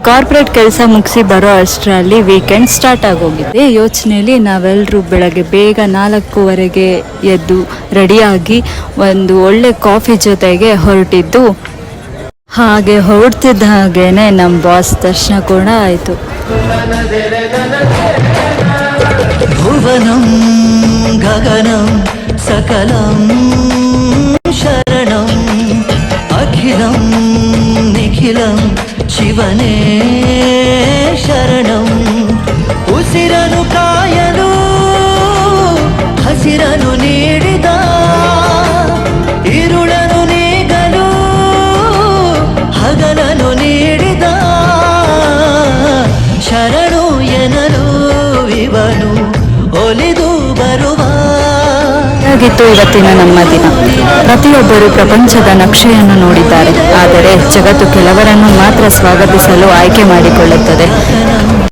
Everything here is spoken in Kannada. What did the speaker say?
ಕಾರ್ಪೊರೇಟ್ ಕೆಲಸ ಮುಗಿಸಿ ಬರೋ ಅಷ್ಟರಲ್ಲಿ ವೀಕೆಂಡ್ ಸ್ಟಾರ್ಟ್ ಆಗೋಗಿದೆ. ಯೋಚನೆಯಲ್ಲಿ ನಾವೆಲ್ಲರೂ ಬೆಳಗ್ಗೆ ಬೇಗ 4:15ಗೆ ಎದ್ದು ರೆಡಿಯಾಗಿ ಒಂದು ಒಳ್ಳೆ ಕಾಫಿ ಜೊತೆಗೆ ಹೊರಟಿದ್ದು. ಹಾಗೆ ಹೊರಡ್ತಿದ್ದ ಹಾಗೇನೆ ನಮ್ಮ ಬಾಸ್ ದರ್ಶನ ಕೂಡ ಆಯಿತು. ಭುವನಂ ಗಗನಂ ಸಕಲಂ ಶರಣಂ ಅಖಿಲಂ ನಿಖಿಲಂ ಶಿವನೇ ಶರಣಂ. ಉಸಿರನು ಕಾಯಲು ಹಸಿರನು ನೀಡಿದ, ಇರುಳನು ನೀಗಲು ಹಗಲನು ನೀಡಿದ, ಶರಣು ಎನಲು ಇವನು ಒಲಿದು ಬರುವ. ಹಾಗಿತ್ತು ಇವತ್ತಿನ ನಮ್ಮ ದಿನ. ಪ್ರತಿಯೊಬ್ಬರು ಪ್ರಪಂಚದ ನಕ್ಷೆಯನ್ನು ನೋಡಿದ್ದಾರೆ, ಆದರೆ ಜಗತ್ತು ಕೆಲವರನ್ನು ಮಾತ್ರ ಸ್ವಾಗತಿಸಲು ಆಯ್ಕೆ ಮಾಡಿಕೊಳ್ಳುತ್ತದೆ.